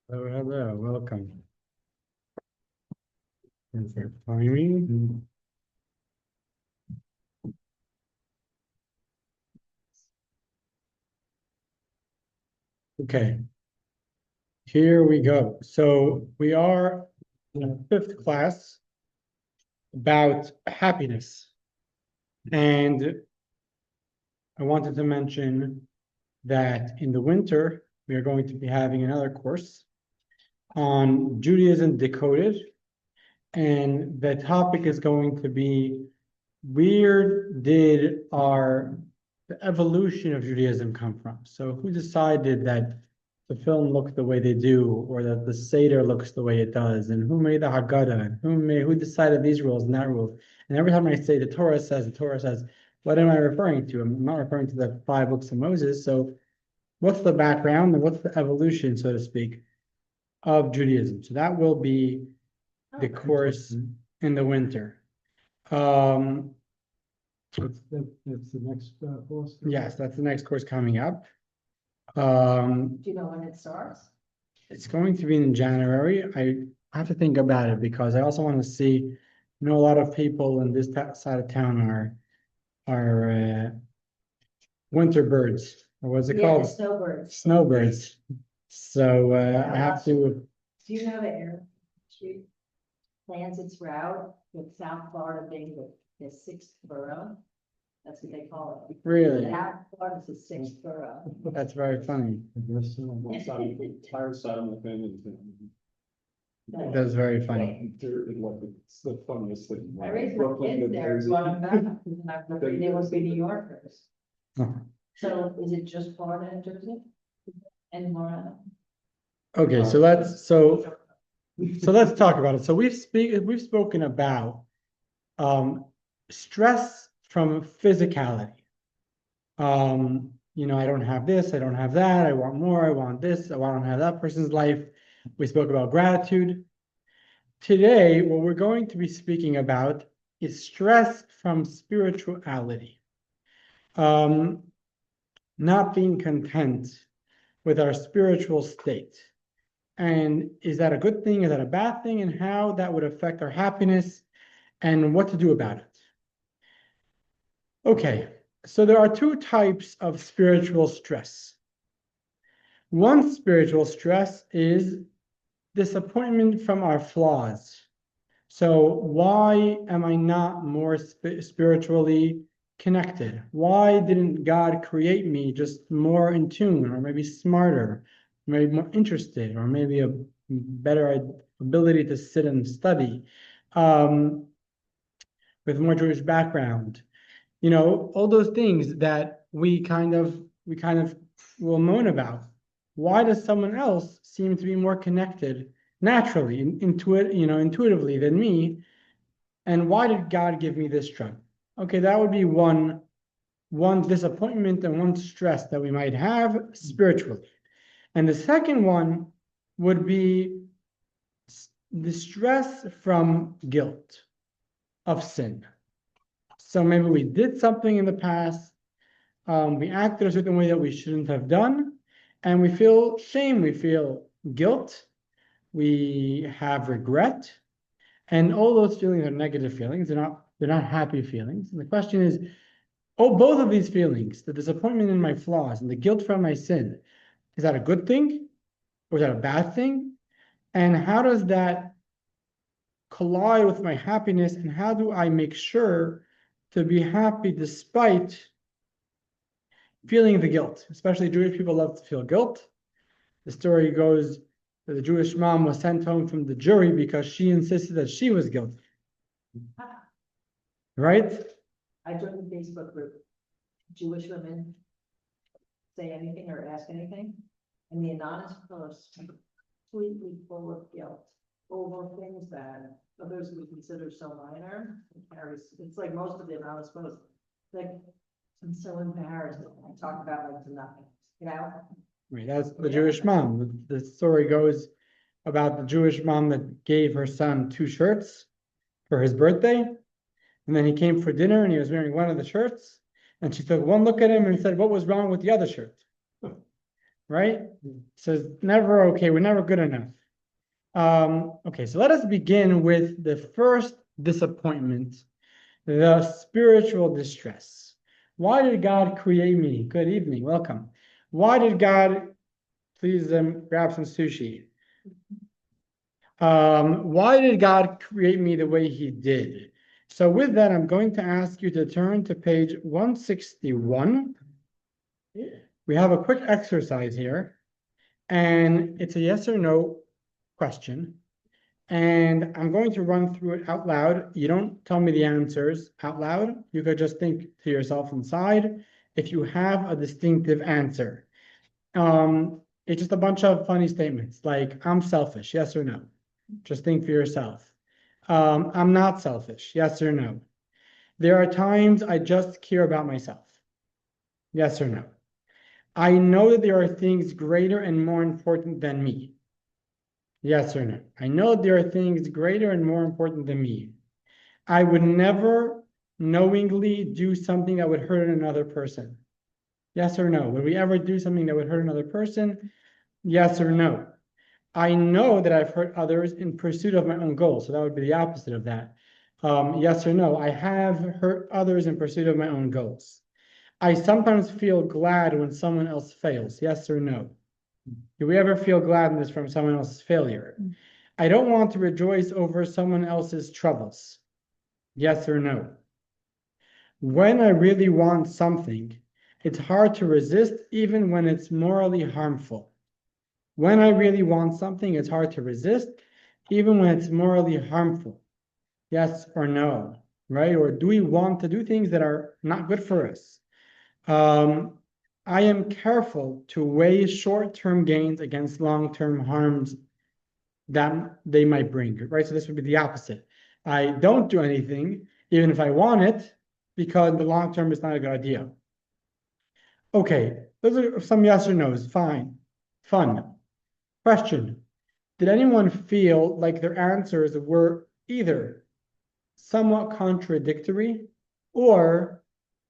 Hello, hello, welcome. Thanks for timing. Okay, here we go. So we are in a fifth class about happiness. And I wanted to mention that in the winter, we are going to be having another course on Judaism Decoded. And the topic is going to be where did the evolution of Judaism come from? So who decided that the film looks the way they do, or that the Seder looks the way it does, and who made the Haggadah, and who decided these rules and that rule? And every time I say the Torah says, what am I referring to? I'm not referring to the 5 books of Moses. So what's the background and what's the evolution, so to speak, of Judaism? So that will be the course in the winter. That's the next course. Yes, that's the next course coming up. Do you know when it starts? It's going to be in January. I have to think about it because I also want to see, a lot of people in this side of town are winter birds, or what's it Yeah, called? the snowbirds. Snowbirds. So I have to. Do you know the air street plans its route with South Florida being the sixth borough? That's what they call it. Really? South Florida's the sixth borough. That's very funny. I guess so. One side, entire side of my family. That's very funny. It's the funniest thing. I raised my kids there, going back, and I'm afraid they must be New Yorkers. Oh. So is it just Florida and Jersey? And Florida? Okay, so let's talk about it. So we've spoken about stress from physicality. I don't have this, I don't have that, I want more, I want this, I want to have that person's life. We spoke about gratitude. Today, what we're going to be speaking about is stress from spirituality. Not being content with our spiritual state. And is that a good thing? Is that a bad thing? And how that would affect our happiness and what to do about it. Okay, so there are 2 types of spiritual stress. One spiritual stress is disappointment from our flaws. So why am I not more spiritually connected? Why didn't God create me just more in tune, or maybe smarter, maybe more interested, or maybe a better ability to sit and study, with more Jewish background? All those things that we kind of will moan about. Why does someone else seem to be more connected naturally, intuitively than me? And why did God give me this struggle? Okay, that would be one disappointment and one stress that we might have spiritually. And the second one would be the stress from guilt of sin. So maybe we did something in the past, we acted a certain way that we shouldn't have done, and we feel shame, we feel guilt, we have regret, and all those feelings are negative feelings. They're not happy feelings. And the question is, both of these feelings, the disappointment in my flaws and the guilt from my sin, is that a good thing or is that a bad thing? And how does that collide with my happiness? And how do I make sure to be happy despite feeling the guilt? Especially Jewish people love to feel guilt. The story goes that the Jewish mom was sent home from the jury because she insisted that she was guilty. Right? I joined the Facebook group. Jewish women say anything or ask anything, and the anonymous post completely full of guilt over things that others would consider so minor. It's like most of the anonymous posts, like, I'm so embarrassed. I talk about like to nothing, Right, that's the Jewish mom. The story goes about the Jewish mom that gave her son 2 shirts for his birthday. And then he came for dinner and he was wearing one of the shirts. And she took one look at him and said, what was wrong with the other shirt? right? So it's never okay, we're never good enough. Okay, so let us begin with the first disappointment, the spiritual distress. Why did God create me? Good evening, welcome. Why did God, please grab some sushi. Why did God create me the way he did? So with that, I'm going to ask you to turn to page 161. We have a quick exercise here, and it's a yes or no question. And I'm going to run through it out loud. You don't tell me the answers out loud. You could just think to yourself inside if you have a distinctive answer. It's just a bunch of funny statements like, I'm selfish, yes or no? Just think for yourself. I'm not selfish, yes or no? There are times I just care about myself, yes or no? I know that there are things greater and more important than me. Yes or no? I know there are things greater and more important than me. I would never knowingly do something that would hurt another person. Yes or no? Would we ever do something that would hurt another person? Yes or no? I know that I've hurt others in pursuit of my own goals. So that would be the opposite of that. Yes or no? I have hurt others in pursuit of my own goals. I sometimes feel glad when someone else fails. Yes or no? Do we ever feel gladness from someone else's failure? I don't want to rejoice over someone else's troubles. Yes or no? When I really want something, it's hard to resist even when it's morally harmful. When I really want something, it's hard to resist even when it's morally harmful. Yes or no, right? Or do we want to do things that are not good for us? I am careful to weigh short-term gains against long-term harms that they might bring, right? So this would be the opposite. I don't do anything, even if I want it, because in the long term, it's not a good idea. Okay, those are some yes or no's. Fine. Fun. Question. Did anyone feel like their answers were either somewhat contradictory or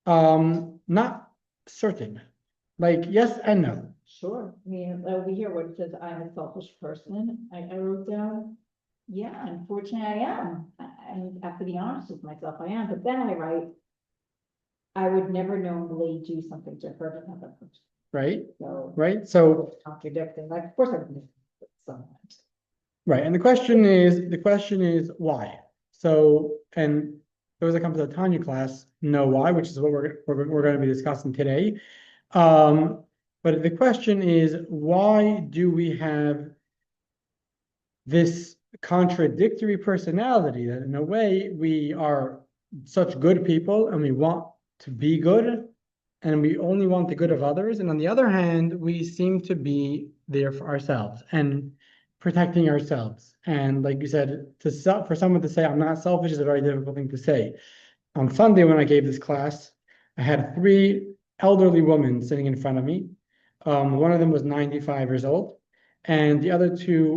not certain? Like yes and no. Sure, I mean, over here where it says I'm a selfish person, I wrote down, yeah, unfortunately I am. And I have to be honest with myself, I am, but then I write, I would never knowingly do something to hurt another person, Right? so. Right? So Contradicting, like, of course I would. Sometimes. right, and the question is why? So, and those that come to the Tanya class know why, which is what we're going to be discussing today. But the question is, why do we have this contradictory personality that in a way we are such good people and we want to be good and we only want the good of others, and on the other hand, we seem to be there for ourselves and protecting ourselves. And like you said, for someone to say I'm not selfish is a very difficult thing to say. On Sunday, when I gave this class, I had three elderly women sitting in front of me. One of them was 95 years old, and the other two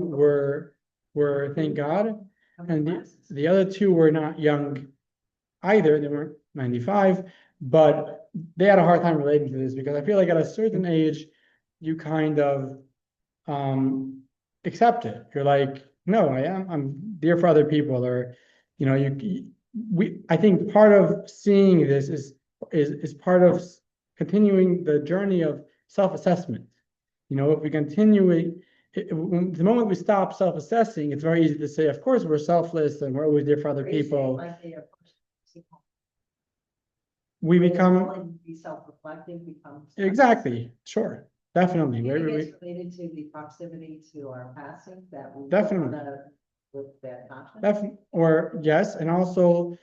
were thank God, and the other two were not young either. They weren't 95, but they had a hard time relating to this because I feel like at a certain age, you kind of accept it. You're like, no, I'm there for other people, or I think part of seeing this is part of continuing the journey of self-assessment. If we continue the moment we stop self-assessing, it's very easy to say, of course, we're selfless and we're always there for other people. We become be self-reflective, become. exactly, sure, definitely. I think it's related to the proximity to our passing that we. Definitely. With that conscience. Or yes, and also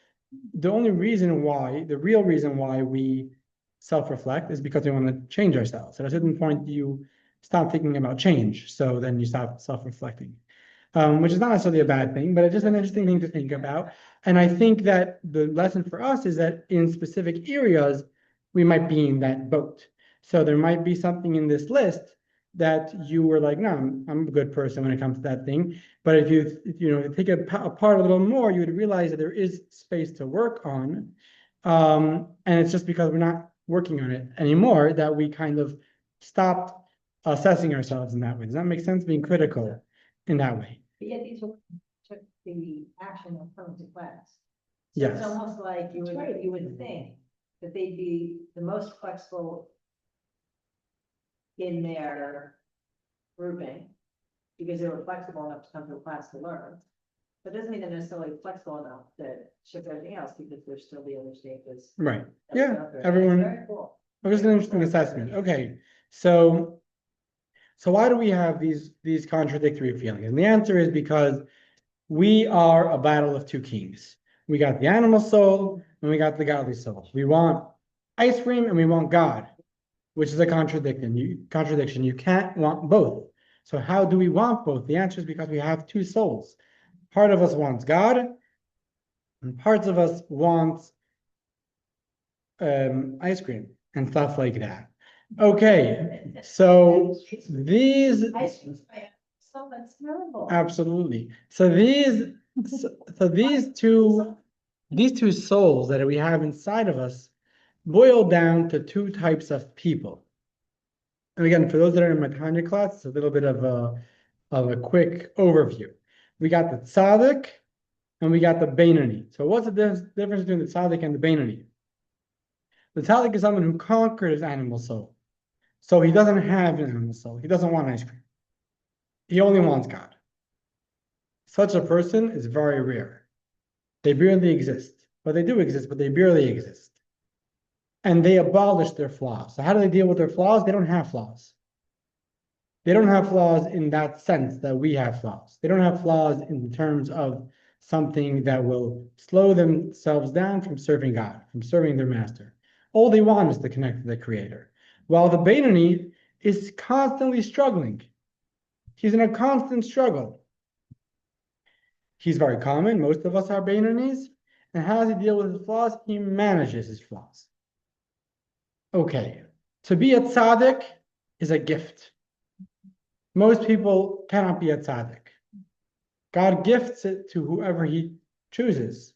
the real reason why we self-reflect is because we want to change ourselves. At a certain point, you stop thinking about change, so then you stop self-reflecting, which is not necessarily a bad thing, but it's just an interesting thing to think about. And I think that the lesson for us is that in specific areas, we might be in that boat. So there might be something in this list that you were like, no, I'm a good person when it comes to that thing. But if you take it apart a little more, you would realize that there is space to work on. And it's just because we're not working on it anymore that we kind of stopped assessing ourselves in that way. Does that make sense? Being critical in that way. But yet these are took the action of coming to class. So Yes. it's almost like That's right. you would think that they'd be the most flexible in their grouping, because they were flexible enough to come to a class to learn. But doesn't mean they're necessarily flexible enough to shift everything else, because there's still the other stages. Right. that Yeah, we go through. And everyone- it's very cool. It was an interesting assessment. Okay, so why do we have these contradictory feelings? And the answer is because we are a battle of two kings. We got the animal soul and we got the godly soul. We want ice cream and we want God, which is a contradiction. You can't want both. So how do we want both? The answer is because we have two souls. Part of us wants God, and parts of us want ice cream and stuff like that. Okay, so these Ice cream, so that's terrible. absolutely. So these two souls that we have inside of us boil down to two types of people. And again, for those that are in my Tanya class, it's a little bit of a quick overview. We got the tzaddik and we got the Beinoni. So what's the difference between the tzaddik and the Beinoni? The tzaddik is someone who conquered his animal soul. So he doesn't have an animal soul. He doesn't want ice cream. He only wants God. Such a person is very rare. They barely exist. But they do exist, but they barely exist. And they abolish their flaws. So how do they deal with their flaws? They don't have flaws. They don't have flaws in that sense that we have flaws. They don't have flaws in terms of something that will slow themselves down from serving God, from serving their master. All they want is to connect to the Creator. While the Beinoni is constantly struggling. He's in a constant struggle. He's very common. Most of us are Beinonis. And how does he deal with his flaws? He manages his flaws. Okay, to be a tzaddik is a gift. Most people cannot be a tzaddik. God gifts it to whoever he chooses.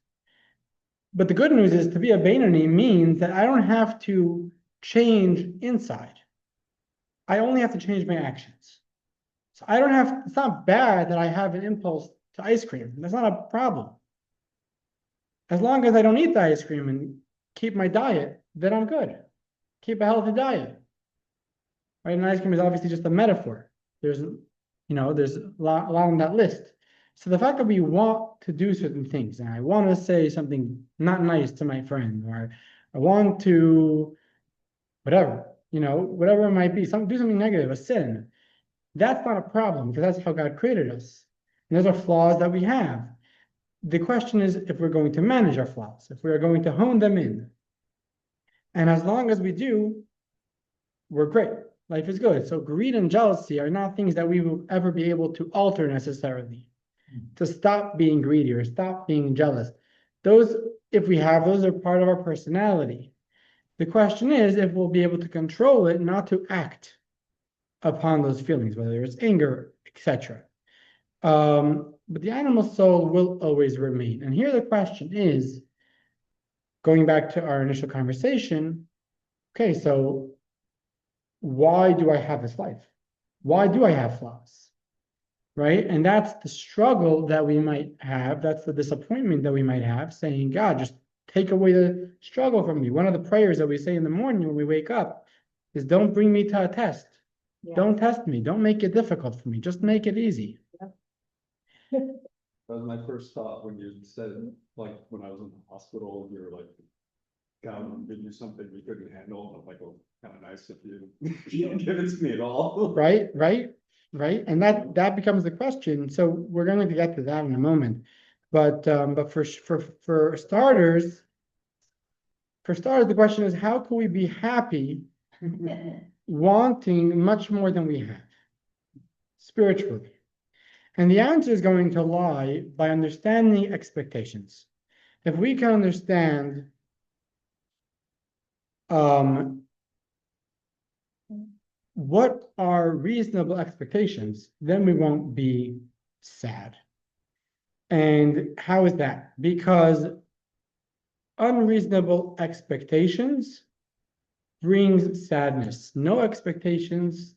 But the good news is to be a Beinoni means that I don't have to change inside. I only have to change my actions. So I don't have, it's not bad that I have an impulse to ice cream. That's not a problem. As long as I don't eat the ice cream and keep my diet, then I'm good. Keep a healthy diet. Right? And ice cream is obviously just a metaphor. There's a lot on that list. So the fact that we want to do certain things, and I want to say something not nice to my friend, or I want to, whatever it might be, do something negative, a sin. That's not a problem because that's how God created us. And those are flaws that we have. The question is if we're going to manage our flaws, if we are going to hone them in. And as long as we do, we're great. Life is good. So greed and jealousy are not things that we will ever be able to alter necessarily. To stop being greedy or stop being jealous. Those, if we have, those are part of our personality. The question is if we'll be able to control it, not to act upon those feelings, whether it's anger, etc. But the animal soul will always remain. And here the question is, going back to our initial conversation, okay, so why do I have this life? Why do I have flaws? Right? And that's the struggle that we might have. That's the disappointment that we might have, saying, God, just take away the struggle from me. One of the prayers that we say in the morning when we wake up is, don't bring me to a test. Yeah. Don't test me. Don't make it difficult for me. Just make it easy. That was my first thought when you said, like, when I was in the hospital, you were like, God would give you something you couldn't handle. I'm like, well, kind of nice if you don't give it to me at all. Right. And that becomes the question. So we're going to get to that in a moment. But for starters, the question is, how can we be happy wanting much more than we have spiritually? And the answer is going to lie by understanding expectations. If we can understand what are reasonable expectations, then we won't be sad. And how is that? Because unreasonable expectations brings sadness. No expectations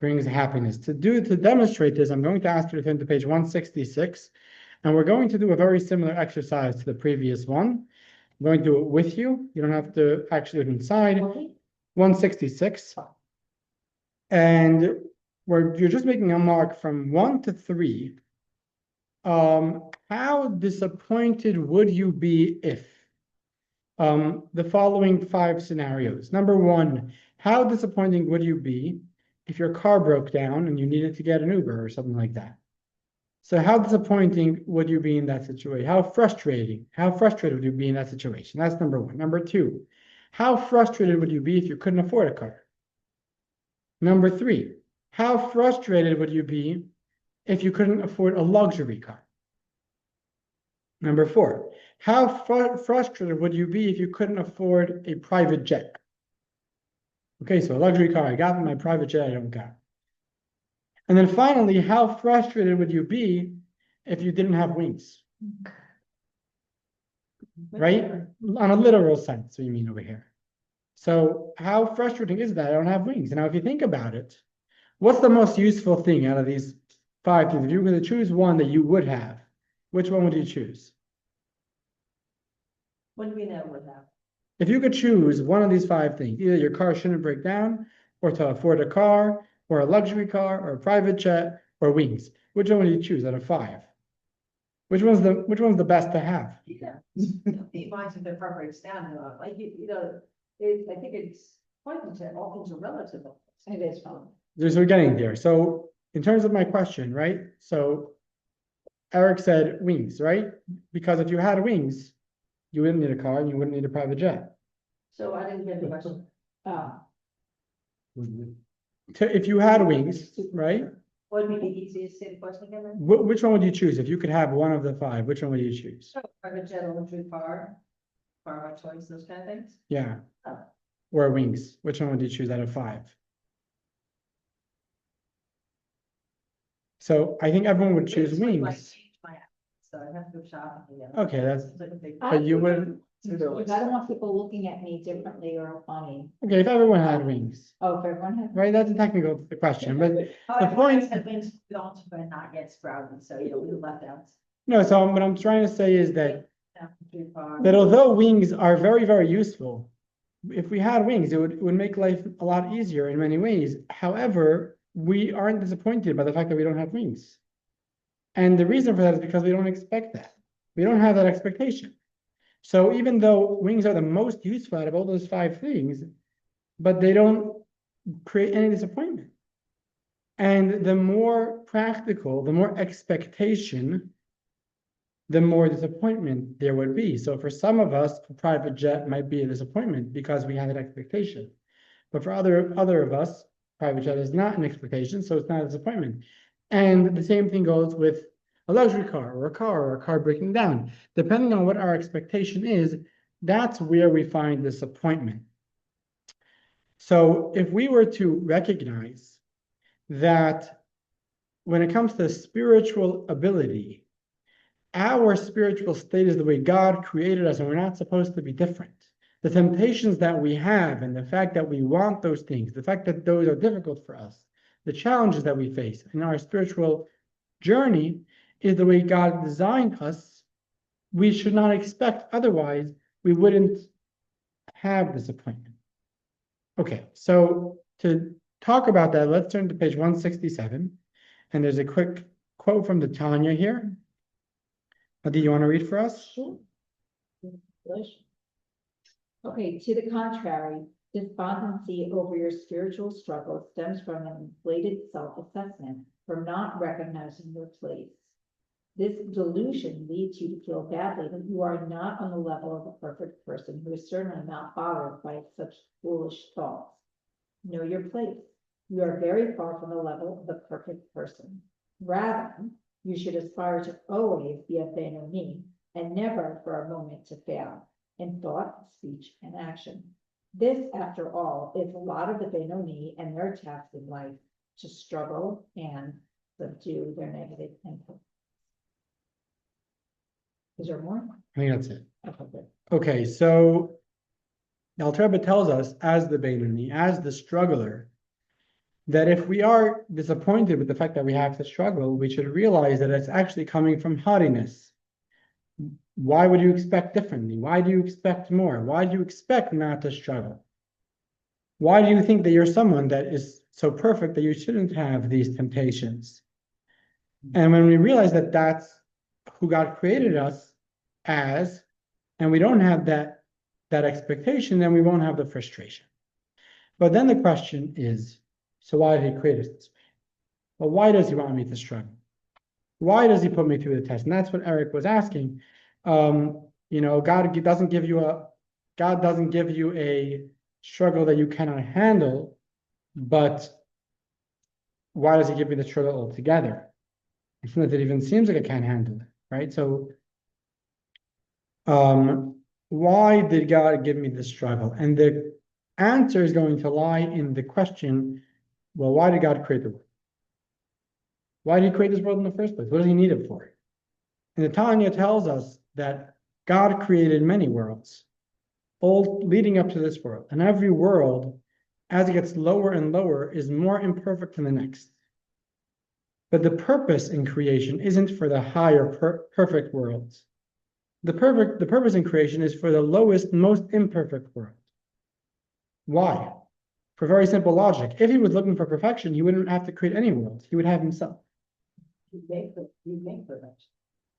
brings happiness. To demonstrate this, I'm going to ask you to turn to page 166, and we're going to do a very similar exercise to the previous one. I'm going to do it with you. You don't have to actually do it inside. 166. And you're just making a mark from 1 to 3. How disappointed would you be if the following 5 scenarios? Number 1, how disappointing would you be if your car broke down and you needed to get an Uber or something like that? So how disappointing would you be in that situation? How frustrated would you be in that situation? That's number 1. Number 2, how frustrated would you be if you couldn't afford a car? Number 3, how frustrated would you be if you couldn't afford a luxury car? Number 4, how frustrated would you be if you couldn't afford a private jet? Okay, so a luxury car I got, my private jet I don't got. And then finally, how frustrated would you be if you didn't have wings? Right? On a literal sense, we mean over here. So how frustrating is that I don't have wings? And now if you think about it, what's the most useful thing out of these 5 things? If you were going to choose one that you would have, which one would you choose? What do we know would have? If you could choose one of these 5 things, either your car shouldn't break down, or to afford a car, or a luxury car, or a private jet, or wings, which one would you choose out of 5? Which one's the best to have? Yeah. It reminds me of the car breaks down, like, I think it's pointing to all things are relative. It is fun. So we're getting there. So in terms of my question, right? So Eric said wings, right? Because if you had wings, you wouldn't need a car and you wouldn't need a private jet. So I didn't get the question. If you had wings, right? What would be the easiest, say the question again? then? Which one would you choose? If you could have one of the 5, which one would you choose? Private jet, electric car, car of choice, those kind of things. Yeah. Oh. Or wings. Which one would you choose out of 5? So I think everyone would choose It's like wings. change my habits, so I have to go shopping again. Okay, that's, It's like a big- but you wouldn't, Because I don't want people looking at me differently or funny. okay, if everyone had wings, Oh, if everyone had. right? That's a technical question, but Oh, the point- has been don't, but not yet sprouted, so we left out. no, so what I'm trying to say is that Electric car. that although wings are very, very useful, if we had wings, it would make life a lot easier in many ways. However, we aren't disappointed by the fact that we don't have wings. And the reason for that is because we don't expect that. We don't have that expectation. So even though wings are the most useful out of all those 5 things, but they don't create any disappointment. And the more practical, the more expectation, the more disappointment there would be. So for some of us, a private jet might be a disappointment because we have an expectation. But for other of us, private jet is not an expectation, so it's not a disappointment. And the same thing goes with a luxury car or a car breaking down. Depending on what our expectation is, that's where we find disappointment. So if we were to recognize that when it comes to spiritual ability, our spiritual state is the way God created us, and we're not supposed to be different. The temptations that we have and the fact that we want those things, the fact that those are difficult for us, the challenges that we face in our spiritual journey is the way God designed us. We should not expect otherwise. We wouldn't have disappointment. Okay, so to talk about that, let's turn to page 167. And there's a quick quote from the Tanya here. Do you want to read for us? Sure. Okay, to the contrary, despondency over your spiritual struggle stems from an inflated self-assessment, from not recognizing your place. This delusion leads you to feel badly that you are not on the level of a perfect person who is certainly not bothered by such foolish thoughts. Know your place. You are very far from the level of the perfect person. Rather, you should aspire to always be a Benoni and never for a moment to fail in thought, speech, and action. This, after all, is a lot of the Benoni and their task in life, to struggle and subdue their negative input. Is there more? I think that's it. Okay, good. Okay, so Alter Rebbe tells us, as the Beinoni, as the struggler, that if we are disappointed with the fact that we have to struggle, we should realize that it's actually coming from haughtiness. Why would you expect differently? Why do you expect more? Why do you expect not to struggle? Why do you think that you're someone that is so perfect that you shouldn't have these temptations? And when we realize that that's who God created us as, and we don't have that expectation, then we won't have the frustration. But then the question is, so why did he create us this way? Well, why does he want me to struggle? Why does he put me through the test? And that's what Eric was asking. God doesn't give you a struggle that you cannot handle, but why does he give me the struggle altogether? It's not that it even seems like I can't handle it, right? So, why did God give me this struggle? And the answer is going to lie in the question, well, why did God create the world? Why did he create this world in the first place? What does he need it for? And the Tanya tells us that God created many worlds, all leading up to this world. And every world, as it gets lower and lower, is more imperfect than the next. But the purpose in creation isn't for the higher perfect worlds. The purpose in creation is for the lowest, most imperfect world. Why? For very simple logic. If he was looking for perfection, he wouldn't have to create any worlds. He would have himself. You make perfection.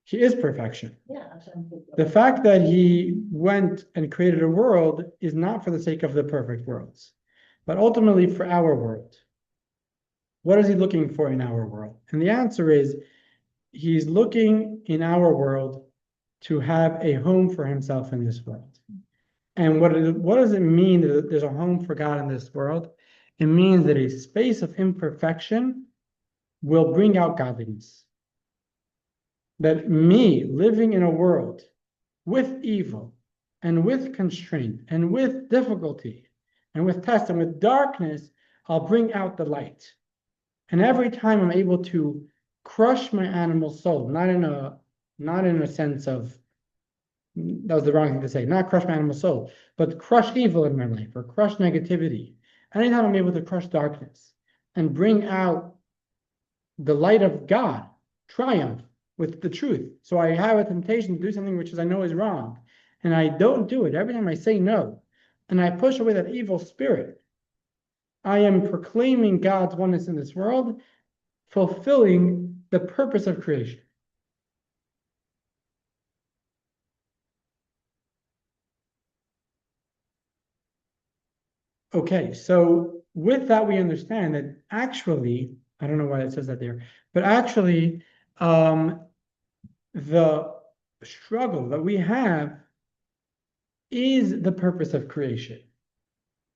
He is perfection. Yeah. That's what I'm thinking. The fact that he went and created a world is not for the sake of the perfect worlds, but ultimately for our world. What is he looking for in our world? And the answer is, he's looking in our world to have a home for himself in this world. And what does it mean that there's a home for God in this world? It means that a space of imperfection will bring out godliness. That me living in a world with evil and with constraint and with difficulty and with test and with darkness, I'll bring out the light. And every time I'm able to crush my animal soul, not in a sense of, that was the wrong thing to say, not crush my animal soul, but crush evil in my life or crush negativity. Anytime I'm able to crush darkness and bring out the light of God, triumph with the truth. So I have a temptation to do something which I know is wrong, and I don't do it. Every time I say no, and I push away that evil spirit, I am proclaiming God's oneness in this world, fulfilling the purpose of creation. Okay, so with that, we understand that actually, I don't know why it says that there, but actually, the struggle that we have is the purpose of creation.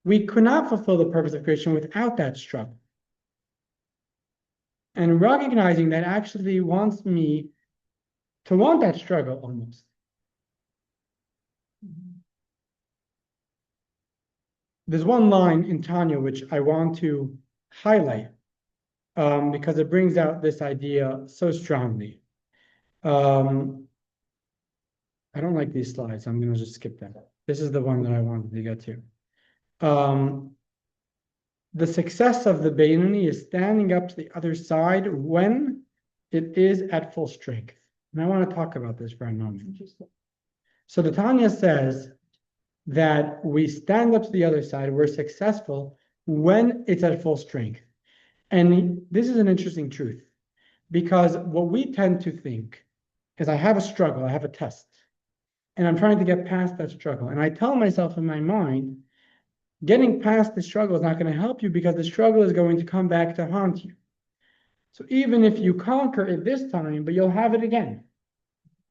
We could not fulfill the purpose of creation without that struggle. And recognizing that actually wants me to want that struggle almost. There's one line in Tanya which I want to highlight because it brings out this idea so strongly. I don't like these slides. I'm going to just skip them. This is the one that I wanted to get to. The success of the Beinoni is standing up to the other side when it is at full strength. And I want to talk about this for a moment. So the Tanya says that we stand up to the other side, we're successful when it's at full strength. And this is an interesting truth, because what we tend to think is I have a struggle, I have a test, and I'm trying to get past that struggle. And I tell myself in my mind, getting past the struggle is not going to help you because the struggle is going to come back to haunt you. So even if you conquer it this time, but you'll have it again.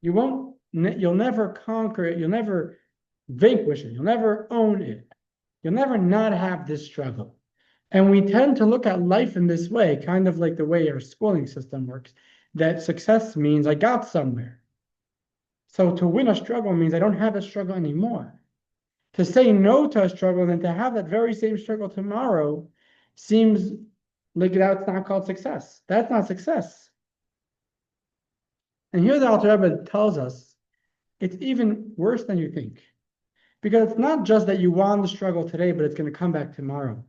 You'll never conquer it. You'll never vanquish it. You'll never own it. You'll never not have this struggle. And we tend to look at life in this way, kind of like the way our schooling system works, that success means I got somewhere. So to win a struggle means I don't have a struggle anymore. To say no to a struggle and then to have that very same struggle tomorrow seems like that's not called success. That's not success. And here the Alter Rebbe tells us it's even worse than you think. Because it's not just that you won the struggle today, but it's going to come back tomorrow.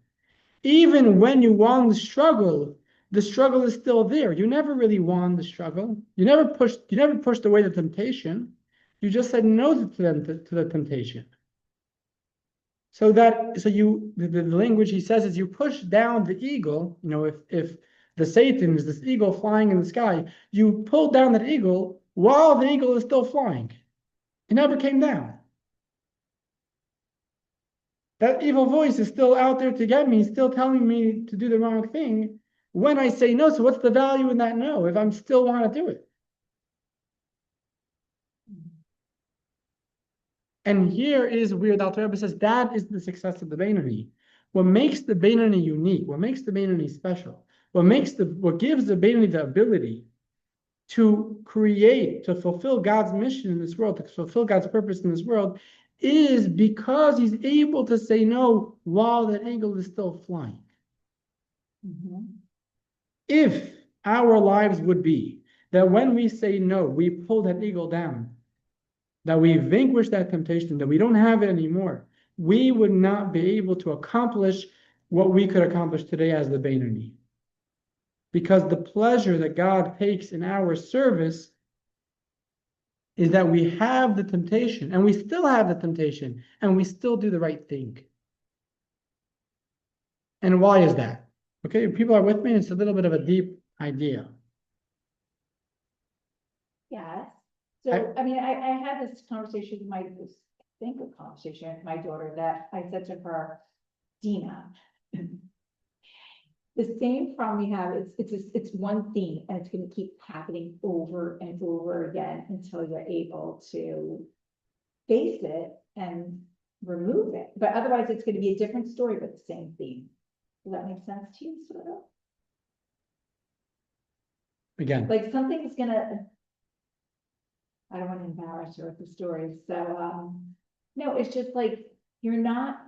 Even when you won the struggle is still there. You never really won the struggle. You never pushed away the temptation. You just said no to the temptation. So the language he says is you push down the eagle, if the Satan is this eagle flying in the sky, you pull down that eagle while the eagle is still flying. It never came down. That evil voice is still out there to get me, still telling me to do the wrong thing when I say no. So what's the value in that no if I'm still want to do it? And here is where the Alter Rebbe says that is the success of the Beinoni. What makes the Beinoni unique, what makes the Beinoni special, what gives the Beinoni the ability to create, to fulfill God's mission in this world, to fulfill God's purpose in this world, is because he's able to say no while that eagle is still flying. If our lives would be that when we say no, we pull that eagle down, that we vanquish that temptation, that we don't have it anymore, we would not be able to accomplish what we could accomplish today as the Beinoni. Because the pleasure that God takes in our service is that we have the temptation, and we still have the temptation, and we still do the right thing. And why is that? Okay, people are with me? It's a little bit of a deep idea. Yes. So, I mean, I had this conversation with my daughter that I said to her, Dina, the same problem we have, it's one theme and it's going to keep happening over and over again until you're able to face it and remove it. But otherwise it's going to be a different story, but the same theme. Does that make sense to you, sort of? Again, Like something's gonna, I don't want to embarrass her with the story. So, no, it's just like, you're not,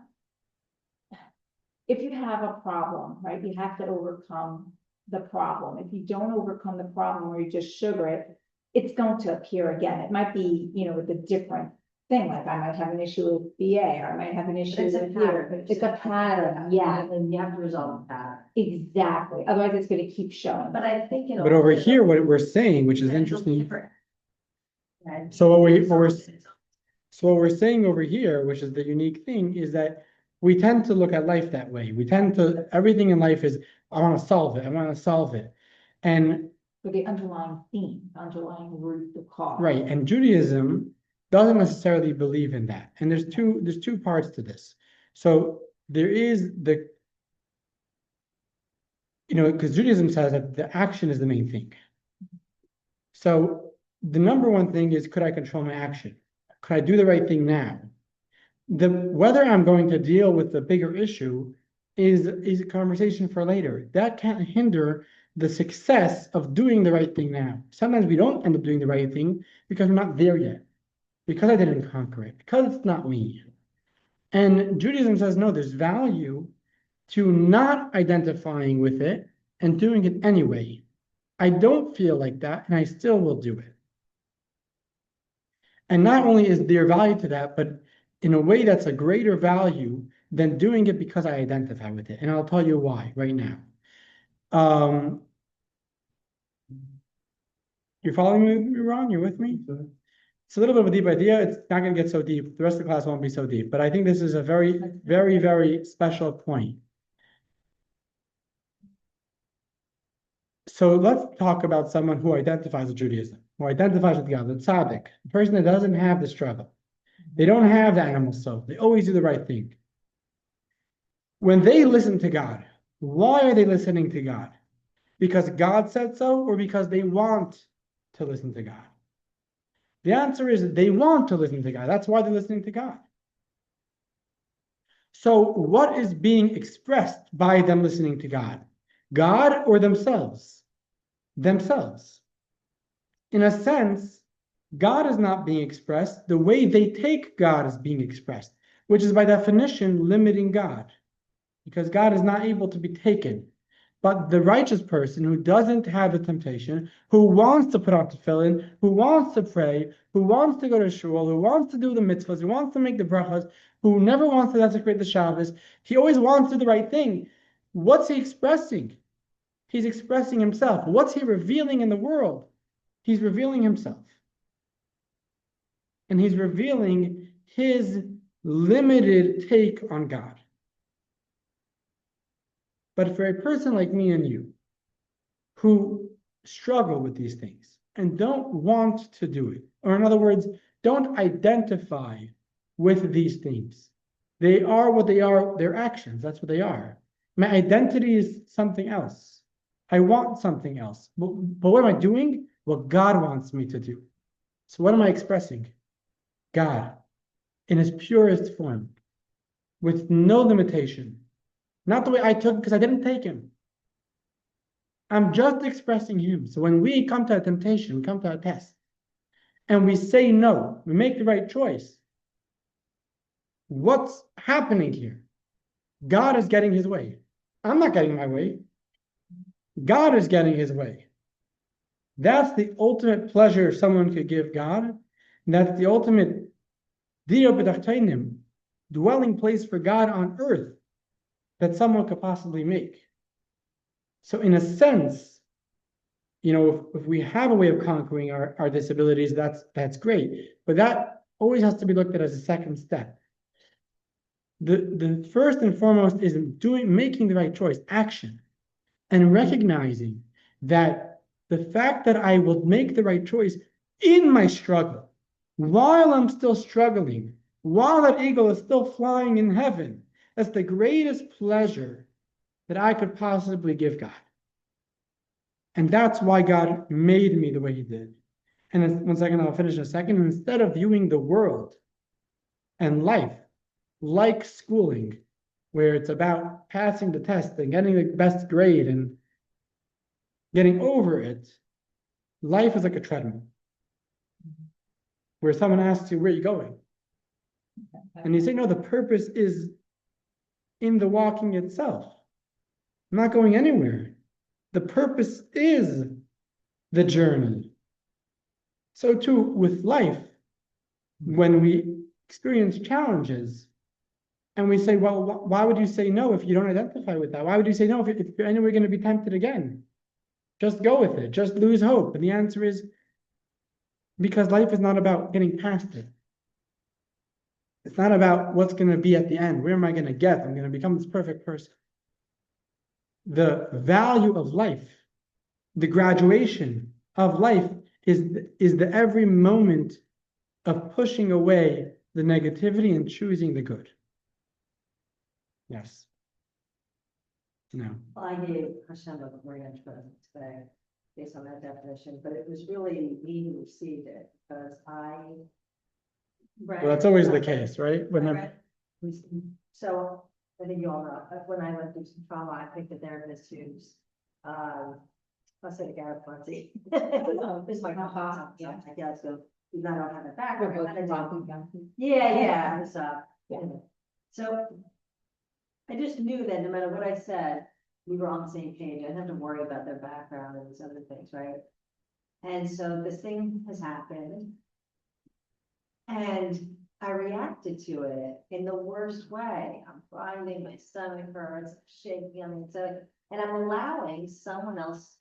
if you have a problem, right, you have to overcome the problem. If you don't overcome the problem or you just sugar it, it's going to appear again. It might be, with a different thing. Like I might have an issue with BA, or I might have an issue It's a with pattern. It's a pattern, yeah. And you have to resolve the pattern. Exactly. Otherwise it's gonna keep showing. But I think, but over here, what we're saying, which is interesting. So what we're saying over here, which is the unique thing, is that we tend to look at life that way. We tend to, everything in life is, I want to solve it. I want to solve it. And For the underlying theme, underlying root, the cause. right, and Judaism doesn't necessarily believe in that. And there's two parts to this. So there is because Judaism says that the action is the main thing. So the number one thing is, could I control my action? Could I do the right thing now? Whether I'm going to deal with the bigger issue is a conversation for later. That can't hinder the success of doing the right thing now. Sometimes we don't end up doing the right thing because we're not there yet, because I didn't conquer it, because it's not me. And Judaism says, no, there's value to not identifying with it and doing it anyway. I don't feel like that, and I still will do it. And not only is there value to that, but in a way that's a greater value than doing it because I identify with it. And I'll tell you why right now. You're following me, Ron? You're with me? It's a little bit of a deep idea. It's not going to get so deep. The rest of the class won't be so deep. But I think this is a very, very, very special point. So let's talk about someone who identifies with Judaism, who identifies with God, the tzaddik, the person that doesn't have the struggle. They don't have the animal soul. They always do the right thing. When they listen to God, why are they listening to God? Because God said so, or because they want to listen to God? The answer is they want to listen to God. That's why they're listening to God. So what is being expressed by them listening to God? God or themselves? Themselves. In a sense, God is not being expressed. The way they take God is being expressed, which is by definition limiting God, because God is not able to be taken. But the righteous person who doesn't have the temptation, who wants to put on tefillin, who wants to pray, who wants to go to shul, who wants to do the mitzvahs, who wants to make the brachas, who never wants to desecrate the Shabbos, he always wants to do the right thing. What's he expressing? He's expressing himself. What's he revealing in the world? He's revealing himself. And he's revealing his limited take on God. But for a person like me and you, who struggle with these things and don't want to do it, or in other words, don't identify with these things. They are what they are, their actions, that's what they are. My identity is something else. I want something else. But what am I doing? What God wants me to do. So what am I expressing? God in his purest form, with no limitation. Not the way I took, because I didn't take him. I'm just expressing him. So when we come to a temptation, we come to a test, and we say no, we make the right choice. What's happening here? God is getting his way. I'm not getting my way. God is getting his way. That's the ultimate pleasure someone could give God. And that's the ultimate dwelling place for God on earth that someone could possibly make. So in a sense, if we have a way of conquering our disabilities, that's great. But that always has to be looked at as a second step. The first and foremost is making the right choice, action, and recognizing that the fact that I will make the right choice in my struggle, while I'm still struggling, while that eagle is still flying in heaven, that's the greatest pleasure that I could possibly give God. And that's why God made me the way he did. And 1 second, I'll finish in a second. Instead of viewing the world and life like schooling, where it's about passing the test and getting the best grade and getting over it, life is like a treadmill, where someone asks you, where are you going? And you say, no, the purpose is in the walking itself. I'm not going anywhere. The purpose is the journey. So too with life, when we experience challenges and we say, well, why would you say no if you don't identify with that? Why would you say no if you're anyway going to be tempted again? Just go with it. Just lose hope. And the answer is because life is not about getting past it. It's not about what's going to be at the end. Where am I going to get? I'm going to become this perfect person. The value of life, the graduation of life is the every moment of pushing away the negativity and choosing the good. Yes. No. I gave Hashem a grand today based on that definition, but it was really me who received it because I read. Well, that's always the case, right? So I think you all know, when I went through some trauma, I picked a therapist who's, I'll say the Garrett Fonzie. This is my yeah, I guess, so I don't have a background. Yeah, so I just knew that no matter what I said, we were on the same page. I didn't have to worry about their background and these other things, right? And so this thing has happened. And I reacted to it in the worst way. I'm grinding, my stomach hurts, shaking, and I'm allowing someone else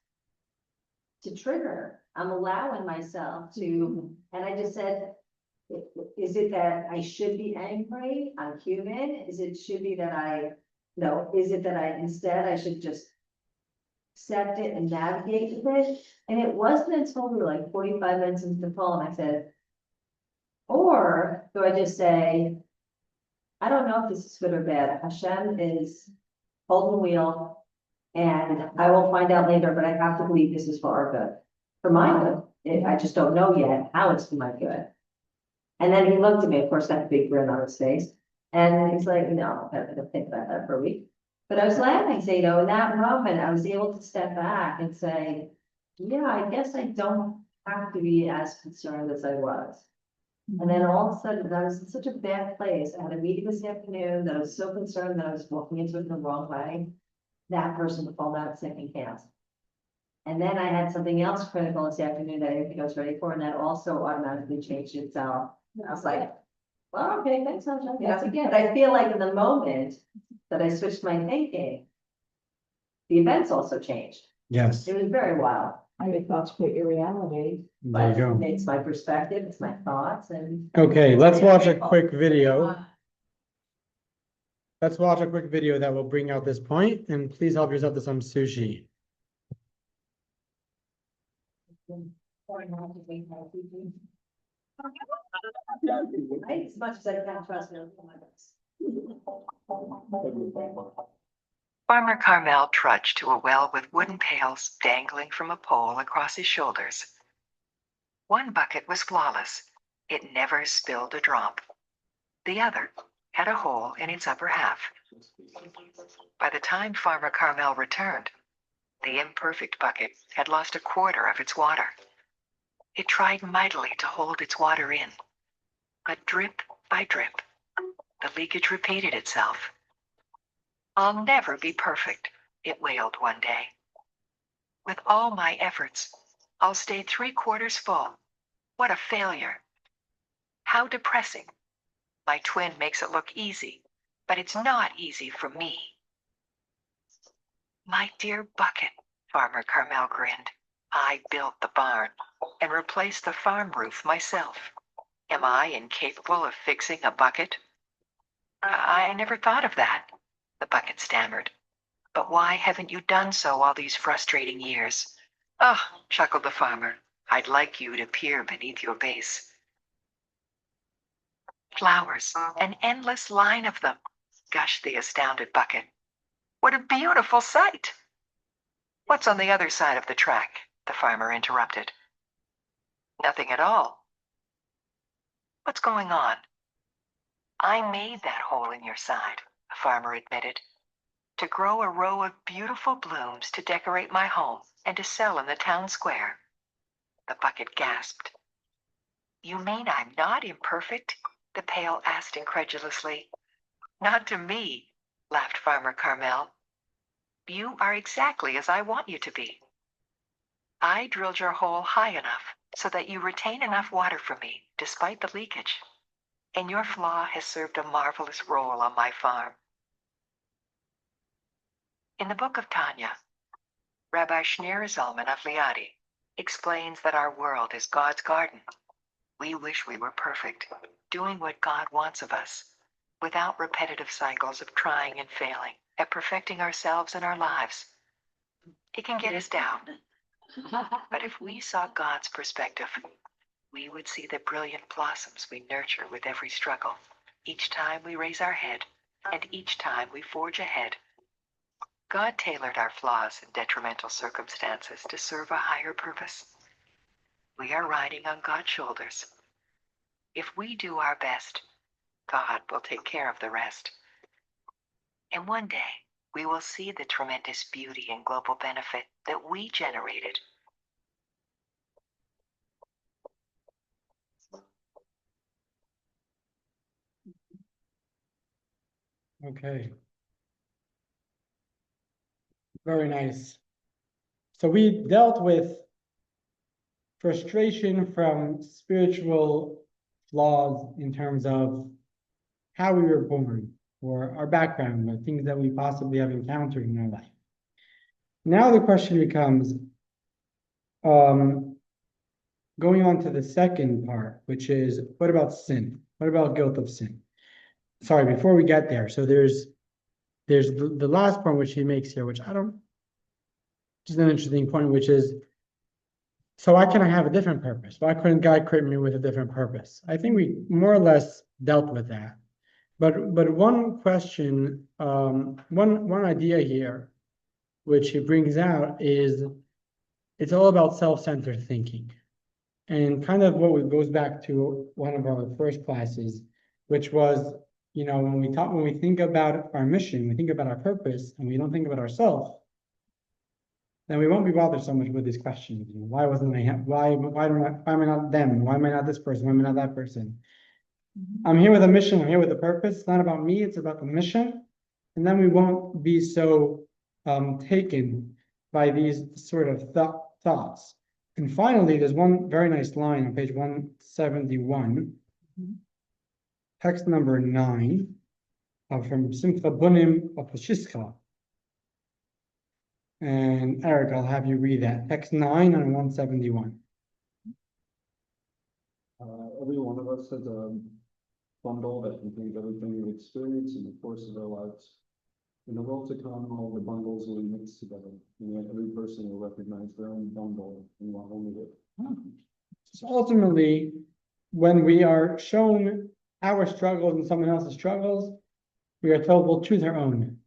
to trigger. I'm allowing myself to, and I just said, is it that I should be angry? I'm human. Is it should be that is it that I should just accept it and navigate with it? And it wasn't until we were like 45 minutes into the call and I said, or do I just say, I don't know if this is good or bad. Hashem is holding the wheel and I will find out later, but I have to believe this is for our good, for my good. I just don't know yet how it's for my good. And then he looked at me, of course, got a big grin on his face. And he's like, no, I'm gonna think about that for a week. But I was laughing, say, in that moment, I was able to step back and say, yeah, I guess I don't have to be as concerned as I was. And then all of a sudden, I was in such a bad place. I had a meeting this afternoon that I was so concerned that I was walking into it in the wrong way. That person would fall out second count. And then I had something else critical this afternoon that I didn't think I was ready for, and that also automatically changed itself. And I was like, well, okay, thanks, Hashem. That's again. But I feel like in the moment that I switched my thinking, the events also changed. Yes, It was very wild, Your thoughts create your reality. there you but go. it's my perspective, it's my thoughts, and Okay, let's watch a quick video. Let's watch a quick video that will bring out this point, and please help yourself to some sushi. as much as I can trust them. Farmer Carmel trudged to a well with wooden pails dangling from a pole across his shoulders. One bucket was flawless. It never spilled a drop. The other had a hole in its upper half. By the time Farmer Carmel returned, the imperfect bucket had lost a quarter of its water. It tried mightily to hold its water in, but drip by drip, the leakage repeated itself. "I'll never be perfect," it wailed one day. "With all my efforts, I'll stay 3/4 full. What a failure. How depressing. My twin makes it look easy, but it's not easy for me." "My dear bucket," Farmer Carmel grinned. "I built the barn and replaced the farm roof myself. Am I incapable of fixing a bucket?" I never thought of that," the bucket stammered. "But why haven't you done so all these frustrating years?" "Oh," chuckled the farmer, "I'd like you to peer beneath your base." "Flowers, an endless line of them," gushed the astounded bucket. "What a beautiful sight!" "What's on the other side of the track?" the farmer interrupted. "Nothing at all." "What's going on?" "I made that hole in your side," the farmer admitted, "to grow a row of beautiful blooms to decorate my home and to sell in the town square." The bucket gasped. "You mean I'm not imperfect?" the pail asked incredulously. "Not to me," laughed Farmer Carmel. "You are exactly as I want you to be. I drilled your hole high enough so that you retain enough water for me despite the leakage. And your flaw has served a marvelous role on my farm." In the book of Tanya, Rabbi Shneur Zalman of Liadi explains that our world is God's garden. We wish we were perfect, doing what God wants of us, without repetitive cycles of trying and failing at perfecting ourselves and our lives. It can get us down. But if we saw God's perspective, we would see the brilliant blossoms we nurture with every struggle, each time we raise our head, and each time we forge ahead. God tailored our flaws and detrimental circumstances to serve a higher purpose. We are riding on God's shoulders. If we do our best, God will take care of the rest. And one day, we will see the tremendous beauty and global benefit that we generated. Okay. Very nice. So we dealt with frustration from spiritual flaws in terms of how we were born or our background, the things that we possibly have encountered in our life. Now the question becomes, going on to the second part, which is, what about sin? What about guilt of sin? Sorry, before we get there, so there's the last point which he makes here, which is an interesting point, which is, so why can't I have a different purpose? Why couldn't God create me with a different purpose? I think we more or less dealt with that. But one question, one idea here, which he brings out is, it's all about self-centered thinking. And kind of what goes back to one of our first classes, which was, when we think about our mission, we think about our purpose, and we don't think about ourselves, then we won't be bothered so much with these questions. Why wasn't I? Why am I not them? Why am I not this person? Why am I not that person? I'm here with a mission. I'm here with a purpose. It's not about me. It's about the mission. And then we won't be so taken by these sort of thoughts. And finally, there's one very nice line on page 171, text number 9, from Simcha Bunim of Pashiska. And Eric, I'll have you read that. Text 9 on 171. Every one of us has a bundle that contains everything we experience in the course of our lives. In the world to come, all the bundles will be mixed together, and yet every person will recognize their own bundle and want only it. So ultimately, when we are shown our struggles and someone else's struggles, we are told we'll choose our own.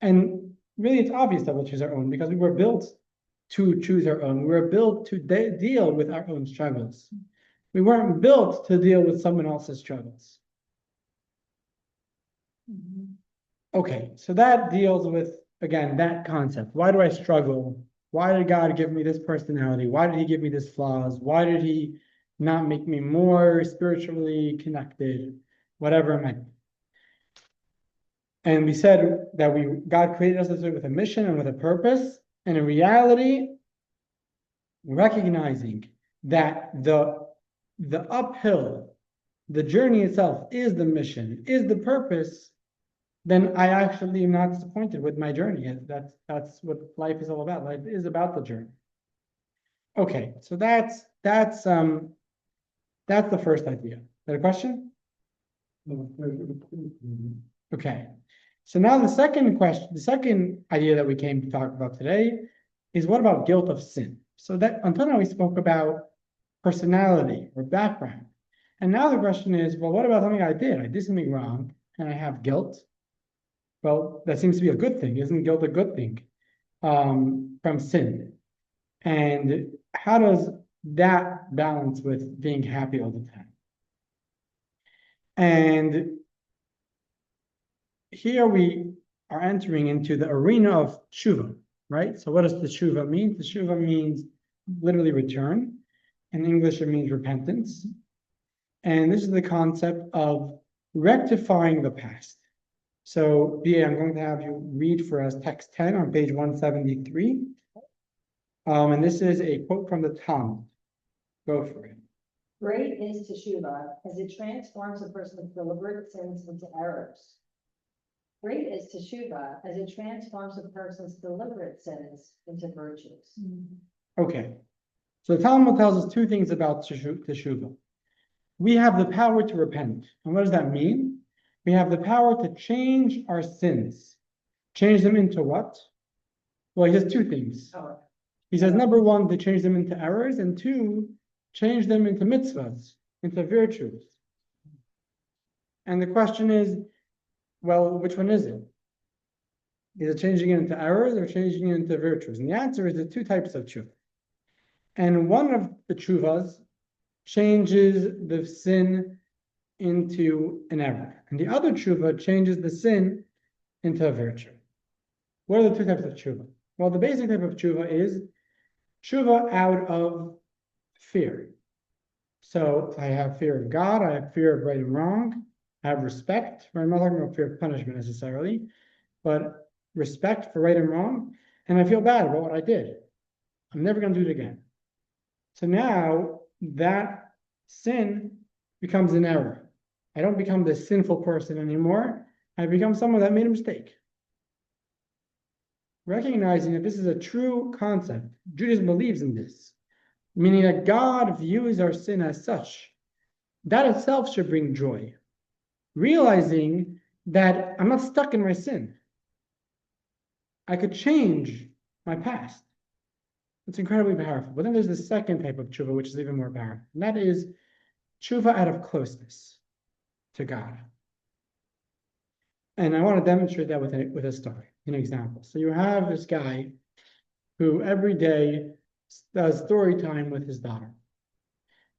And really, it's obvious that we'll choose our own because we were built to choose our own. We were built to deal with our own struggles. We weren't built to deal with someone else's struggles. Okay, so that deals with, again, that concept. Why do I struggle? Why did God give me this personality? Why did he give me this flaws? Why did he not make me more spiritually connected? Whatever it might be. And we said that God created us with a mission and with a purpose. And in reality, recognizing that the uphill, the journey itself is the mission, is the purpose, then I actually am not disappointed with my journey. That's what life is all about. Life is about the journey. Okay, so that's the first idea. Is that a question? Okay. So now the second question, the second idea that we came to talk about today is what about guilt of sin? So that until now we spoke about personality or background. And now the question is, well, what about something I did? I did something wrong and I have guilt. Well, that seems to be a good thing. Isn't guilt a good thing from sin? And how does that balance with being happy all the time? And here we are entering into the arena of tshuva, right? So what does the tshuva mean? The tshuva means literally return. In English, it means repentance. And this is the concept of rectifying the past. So, Bia, I'm going to have you read for us text 10 on page 173. And this is a quote from the Talmud. Go for it. Great is teshuvah, as it transforms a person's deliberate sins into errors. Great is teshuvah, as it transforms a person's deliberate sins into virtues. Okay. So the Talmud tells us two things about teshuvah. We have the power to repent. And what does that mean? We have the power to change our sins. Change them into what? Well, he says two things. He says, number one, to change them into errors, and two, change them into mitzvahs, into virtues. And the question is, well, which one is it? Is it changing it into errors or changing it into virtues? And the answer is there's two types of tshuva. And one of the tshuvas changes the sin into an error. And the other tshuva changes the sin into a virtue. What are the two types of tshuva? Well, the basic type of tshuva is tshuva out of fear. So I have fear of God, I have fear of right and wrong, I have respect. I'm not talking about fear of punishment necessarily, but respect for right and wrong, and I feel bad about what I did. I'm never going to do it again. So now that sin becomes an error. I don't become the sinful person anymore. I become someone that made a mistake. Recognizing that this is a true concept. Judaism believes in this, meaning that God views our sin as such. That itself should bring joy. Realizing that I'm not stuck in my sin. I could change my past. It's incredibly powerful. But then there's the second type of tshuva, which is even more powerful. And that is tshuva out of closeness to God. And I want to demonstrate that with a story, an example. So you have this guy who every day does story time with his daughter.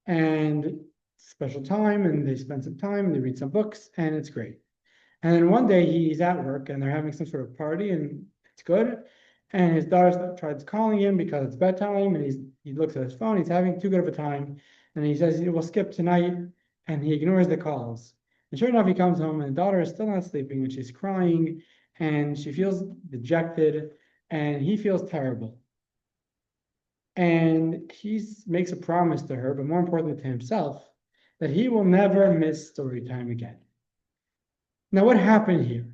And special time, and they spend some time, and they read some books, and it's great. And then one day he's at work, and they're having some sort of party, and it's good. And his daughter tries calling him because it's bedtime, and he looks at his phone, he's having too good of a time, and he says, we'll skip tonight, and he ignores the calls. And sure enough, he comes home, and the daughter is still not sleeping, and she's crying, and she feels dejected, and he feels terrible. And he makes a promise to her, but more importantly to himself, that he will never miss story time again. Now, what happened here?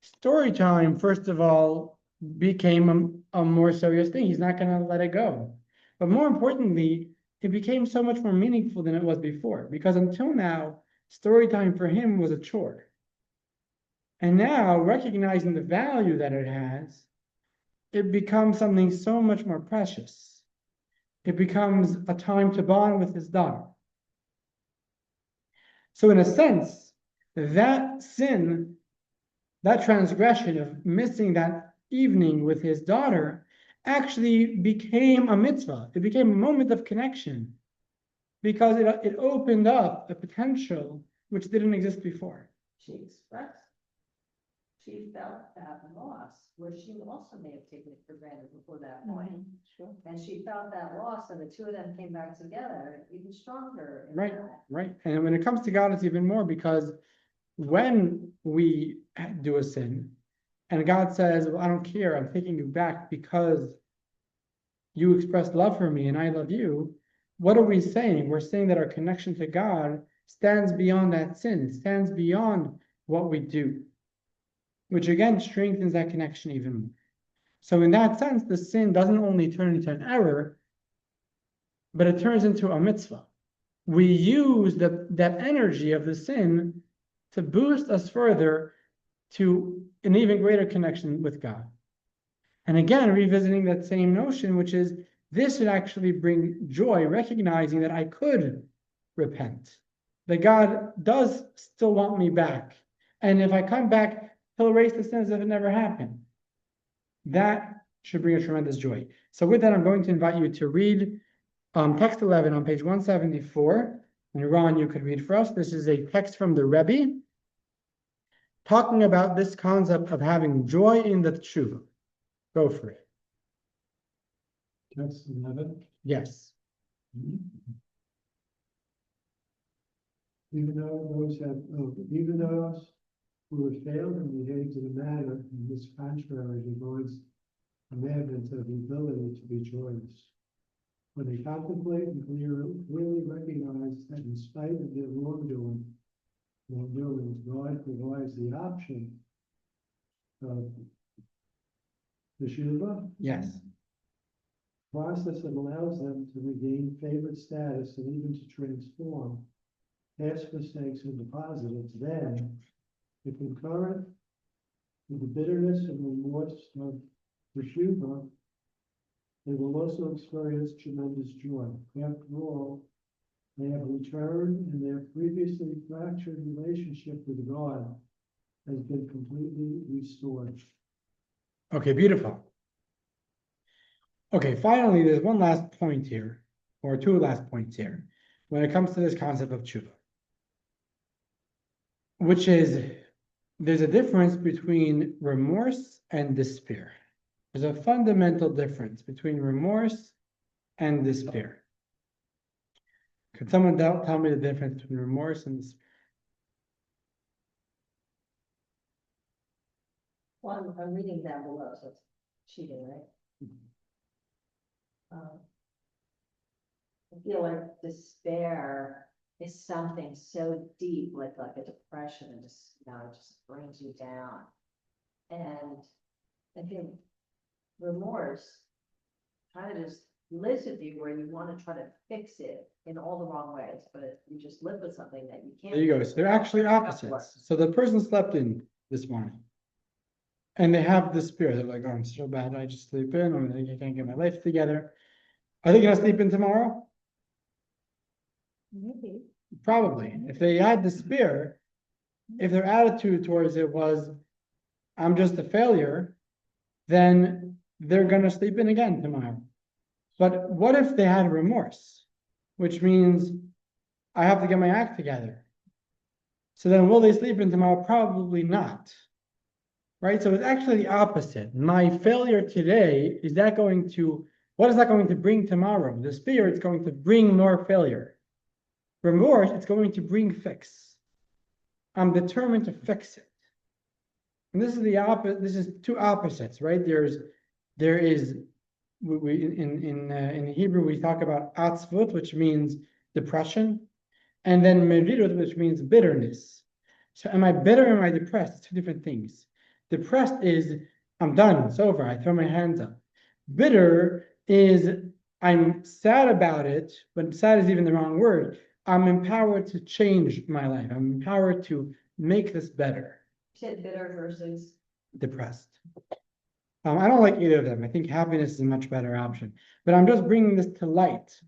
Story time, first of all, became a more serious thing. He's not going to let it go. But more importantly, it became so much more meaningful than it was before, because until now, story time for him was a chore. And now, recognizing the value that it has, it becomes something so much more precious. It becomes a time to bond with his daughter. So in a sense, that sin, that transgression of missing that evening with his daughter, actually became a mitzvah. It became a moment of connection because it opened up a potential which didn't exist before. She expressed, she felt that loss, where she also may have taken it for granted before that point. Sure. And she felt that loss, and the two of them came back together even stronger. in Right, that. right. And when it comes to God, it's even more, because when we do a sin and God says, well, I don't care, I'm taking you back because you expressed love for me and I love you, what are we saying? We're saying that our connection to God stands beyond that sin, stands beyond what we do, which again strengthens that connection even more. So in that sense, the sin doesn't only turn into an error, but it turns into a mitzvah. We use that energy of the sin to boost us further to an even greater connection with God. And again, revisiting that same notion, which is this should actually bring joy, recognizing that I could repent, that God does still want me back. And if I come back, he'll erase the sin as if it never happened. That should bring a tremendous joy. So with that, I'm going to invite you to read text 11 on page 174. And Ron, you could read for us. This is a text from the Rebbe talking about this concept of having joy in the tshuva. Go for it. Text 11. Yes. Even those who have failed and behaved in a manner in this contrary to God's commandment of the ability to be joyous. When they contemplate and clearly recognize that in spite of their wrongdoings, God provides the option of teshuva, Yes. process that allows them to regain favored status and even to transform past mistakes into positives, then, if concurrent with the bitterness and remorse of teshuva, they will also experience tremendous joy. After all, they have returned and their previously fractured relationship with God has been completely restored. Okay, beautiful. Okay, finally, there's one last point here, or two last points here, when it comes to this concept of tshuva, which is there's a difference between remorse and despair. There's a fundamental difference between remorse and despair. Could someone tell me the difference between remorse and despair? Well, I'm reading down below, so it's cheating, right? I feel like despair is something so deep, like a depression, and just, it just brings you down. And I think remorse kind of just lives with you, where you want to try to fix it in all the wrong ways, but you just live with something that you can't. There you go. So they're actually opposites. So the person slept in this morning, and they have despair. They're like, oh, I'm so bad. I just sleep in. I can't get my life together. Are they going to sleep in tomorrow? Maybe. Probably. If they had despair, if their attitude towards it was, I'm just a failure, then they're going to sleep in again tomorrow. But what if they had remorse, which means I have to get my act together? So then will they sleep in tomorrow? Probably not. Right? So it's actually the opposite. My failure today, what is that going to bring tomorrow? Despair, it's going to bring more failure. Remorse, it's going to bring fix. I'm determined to fix it. And this is the opposite. This is two opposites, right? There is in Hebrew we talk about atzvut, which means depression, and then merirut, which means bitterness. So am I bitter or am I depressed? It's two different things. Depressed is I'm done, it's over, I throw my hands up. Bitter is I'm sad about it, but sad is even the wrong word. I'm empowered to change my life. I'm empowered to make this better. Said bitter versus, Depressed. I don't like either of them. I think happiness is a much better option, but I'm just bringing this to light.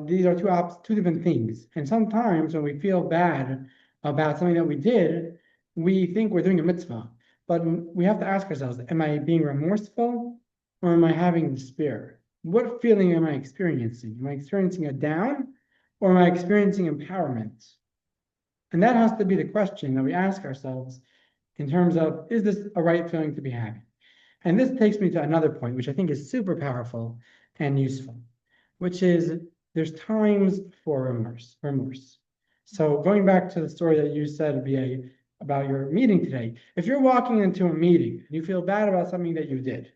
These are two different things. And sometimes when we feel bad about something that we did, we think we're doing a mitzvah, but we have to ask ourselves, am I being remorseful or am I having despair? What feeling am I experiencing? Am I experiencing a down or am I experiencing empowerment? And that has to be the question that we ask ourselves in terms of, is this a right feeling to be having? And this takes me to another point, which I think is super powerful and useful, which is there's times for remorse. So going back to the story that you said, BA, about your meeting today, if you're walking into a meeting and you feel bad about something that you did,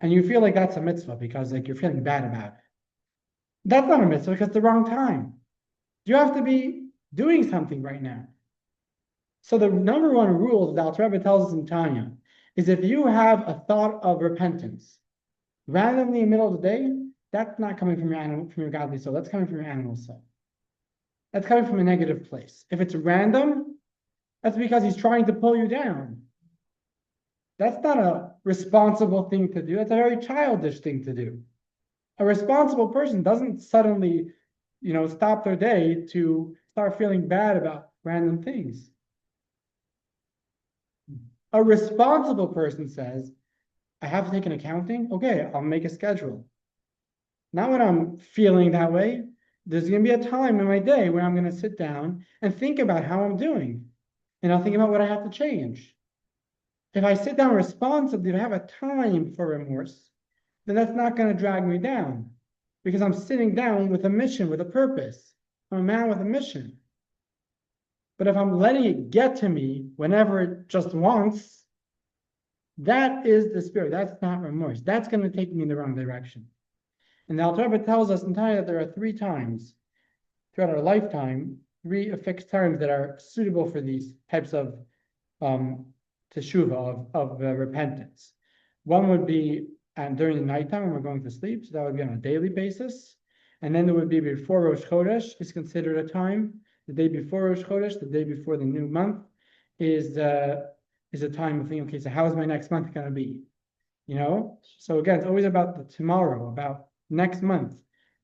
and you feel like that's a mitzvah because like you're feeling bad about it, that's not a mitzvah because it's the wrong time. You have to be doing something right now. So the number one rule that Alter Rebbe tells us in Tanya is if you have a thought of repentance randomly in the middle of the day, that's not coming from your godly soul. That's coming from your animal soul. That's coming from a negative place. If it's random, that's because he's trying to pull you down. That's not a responsible thing to do. That's a very childish thing to do. A responsible person doesn't suddenly, stop their day to start feeling bad about random things. A responsible person says, I have to take an accounting. Okay, I'll make a schedule. Not when I'm feeling that way. There's going to be a time in my day where I'm going to sit down and think about how I'm doing. And I'll think about what I have to change. If I sit down responsibly, if I have a time for remorse, then that's not going to drag me down because I'm sitting down with a mission, with a purpose. I'm a man with a mission. But if I'm letting it get to me whenever it just wants, that is the spirit. That's not remorse. That's going to take me in the wrong direction. And the Alter Rebbe tells us in Tanya that there are 3 times throughout our lifetime, 3 fixed times that are suitable for these types of teshuvah, of repentance. One would be during the nighttime when we're going to sleep, so that would be on a daily basis. And then there would be before Rosh Chodesh is considered a time. The day before Rosh Chodesh, the day before the new month, is a time of thinking, okay, so how is my next month going to be? So again, it's always about the tomorrow, about next month.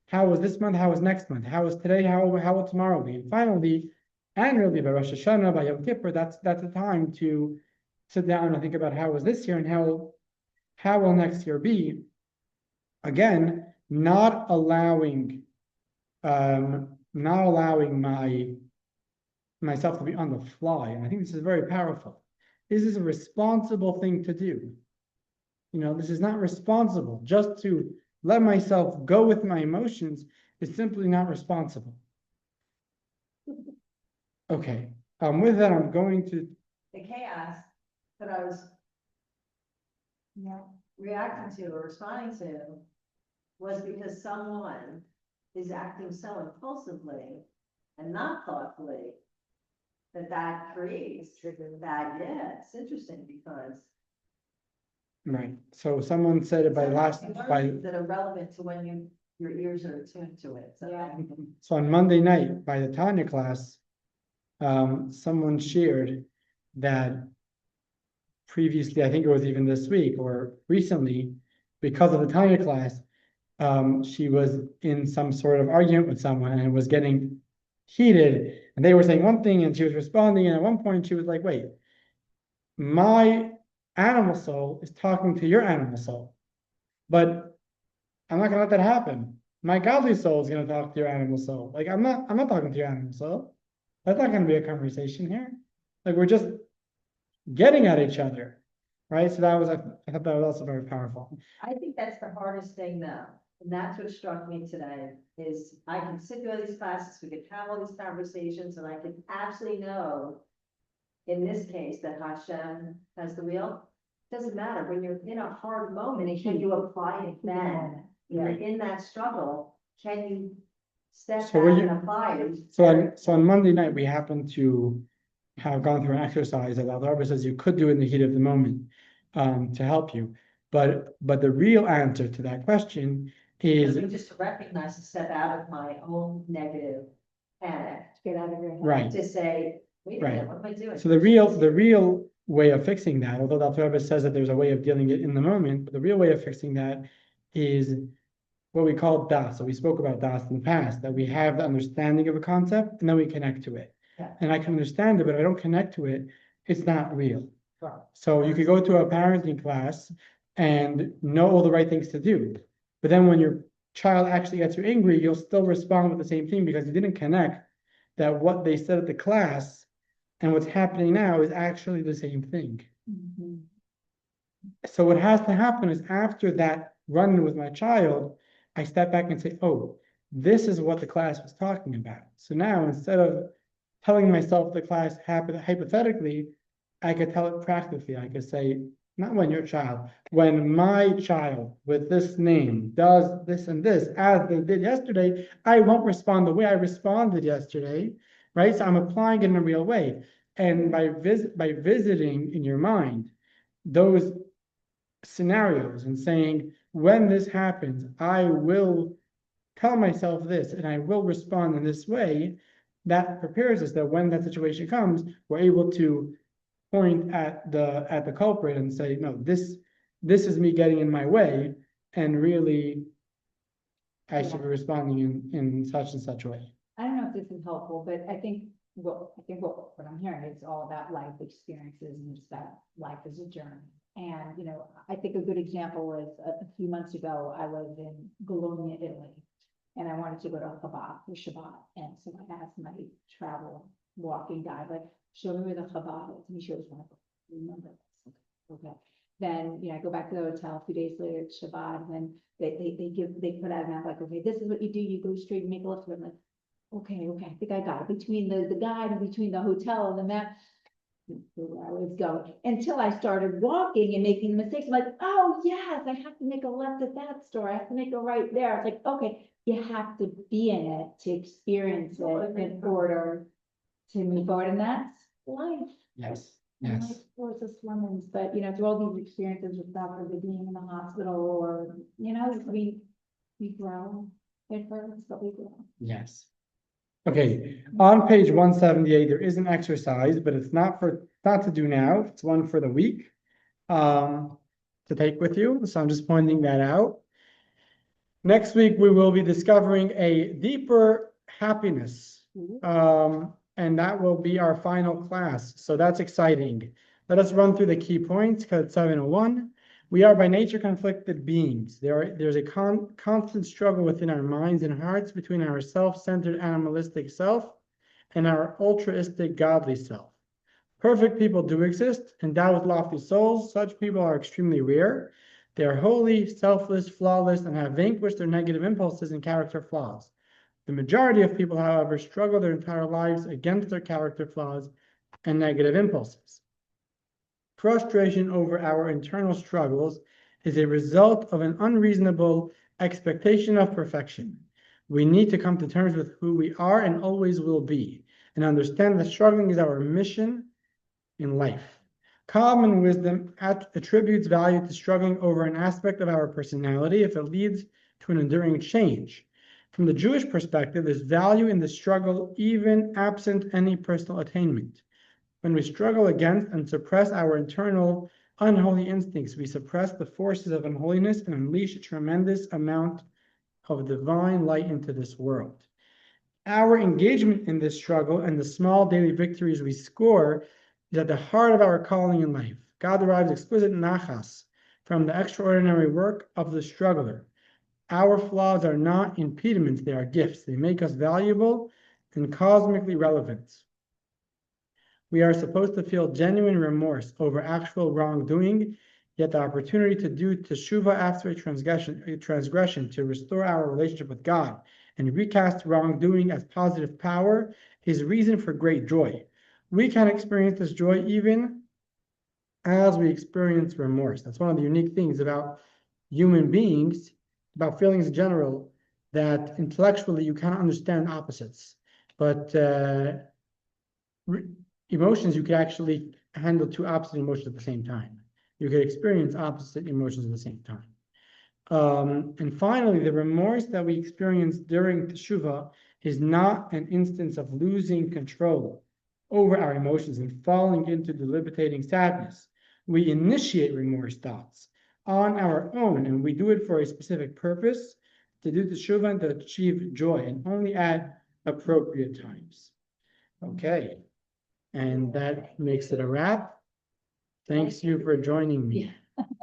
How was this month? How was next month? How was today? How will tomorrow be? And finally, annually by Rosh Hashanah, by Yom Kippur, that's a time to sit down and think about how was this year and how will next year be. Again, not allowing myself to be on the fly. And I think this is very powerful. This is a responsible thing to do. This is not responsible. Just to let myself go with my emotions is simply not responsible. Okay. With that, I'm going to. the chaos that I was reacting to or responding to was because someone is acting so impulsively and not thoughtfully that creates that. Yeah, it's interesting because. Right. So someone said it by that are relevant to when your ears are attuned to it. So, Yeah. So on Monday night by the Tanya class, someone shared that previously, I think it was even this week or recently, because of the Tanya class, she was in some sort of argument with someone and it was getting heated. And they were saying one thing and she was responding. And at one point she was like, wait, my animal soul is talking to your animal soul, but I'm not gonna let that happen. My godly soul is gonna talk to your animal soul. Like I'm not talking to your animal soul. That's not gonna be a conversation here. Like we're just getting at each other, right? So I thought that was also very powerful. I think that's the hardest thing though. And that's what struck me today is I can sit through all these classes, we could have all these conversations and I could absolutely know in this case that Hashem has the wheel. Doesn't matter when you're in a hard moment, can you apply it then? In that struggle, can you step back and apply it? So on Monday night, we happened to have gone through an exercise that Albert says you could do in the heat of the moment to help you. But the real answer to that question is Just to recognize and step out of my own negative panic, Get out of your head. right. to say, wait a minute, Right. what am I doing? So the real way of fixing that, although Dr. Rebbe says that there's a way of dealing it in the moment, but the real way of fixing that is what we call das. So we spoke about das in the past, that we have the understanding of a concept and then we connect to it. Yeah. And I can understand it, but I don't connect to it, it's not real. Right. So you could go to a parenting class and know all the right things to do. But then when your child actually gets you angry, you'll still respond with the same thing because you didn't connect that what they said at the class and what's happening now is actually the same thing. Mhm. So what has to happen is after that run with my child, I step back and say, oh, this is what the class was talking about. So now instead of telling myself the class hypothetically, I could tell it practically. I could say, not when your child, when my child with this name does this and this, as they did yesterday, I won't respond the way I responded yesterday, right? So I'm applying it in a real way. And by visiting in your mind those scenarios and saying, when this happens, I will tell myself this and I will respond in this way, that prepares us that when that situation comes, we're able to point at the culprit and say, no, this is me getting in my way, and really I should be responding in such and such a way. I don't know if this is helpful, but I think what I'm hearing is all about life experiences and just that life is a journey. And, I think a good example was a few months ago, I was in Bologna, Italy, and I wanted to go to Chabad for Shabbat. And so I asked my travel walking guide, like, show me where the Chabad is. And he shows me, remember this. Okay. Then, I go back to the hotel a few days later, it's Shabbat, and then they put out a map, like, okay, this is what you do. You go straight and make a left. I'm like, okay, I think I got it. Between the guide and between the hotel and the map, where I was going, until I started walking and making mistakes. I'm like, oh yes, I have to make a left at that store. I have to make a right there. It's like, okay, you have to be in it to experience it in order to move forward. And that's life. Yes, And yes. life throws us lemons, but through all these experiences with Dr. being in the hospital, or we grow. It hurts, but we grow. Yes. Okay, on page 178, there is an exercise, but it's not to do now. It's one for the week to take with you. So I'm just pointing that out. Next week, we will be discovering a deeper happiness. And that will be our final class. So that's exciting. Let us run through the key points because it's 701. We are by nature conflicted beings. There's a constant struggle within our minds and hearts between our self-centered animalistic self and our altruistic godly self. Perfect people do exist, endowed with lofty souls. Such people are extremely rare. They are holy, selfless, flawless, and have vanquished their negative impulses and character flaws. The majority of people, however, struggle their entire lives against their character flaws and negative impulses. Frustration over our internal struggles is a result of an unreasonable expectation of perfection. We need to come to terms with who we are and always will be, and understand that struggling is our mission in life. Common wisdom attributes value to struggling over an aspect of our personality if it leads to an enduring change. From the Jewish perspective, there's value in the struggle even absent any personal attainment. When we struggle against and suppress our internal unholy instincts, we suppress the forces of unholiness and unleash a tremendous amount of divine light into this world. Our engagement in this struggle and the small daily victories we score is at the heart of our calling in life. God derives exquisite nachas from the extraordinary work of the struggler. Our flaws are not impediments, they are gifts. They make us valuable and cosmically relevant. We are supposed to feel genuine remorse over actual wrongdoing, yet the opportunity to do teshuvah after a transgression to restore our relationship with God and recast wrongdoing as positive power is reason for great joy. We can experience this joy even as we experience remorse. That's one of the unique things about human beings, about feelings in general, that intellectually you cannot understand opposites. But emotions, you could actually handle two opposite emotions at the same time. You could experience opposite emotions at the same time. And finally, the remorse that we experience during teshuvah is not an instance of losing control over our emotions and falling into debilitating sadness. We initiate remorse thoughts on our own, and we do it for a specific purpose, to do teshuvah and to achieve joy, and only at appropriate times. Okay, and that makes it a wrap. Thanks you for joining me.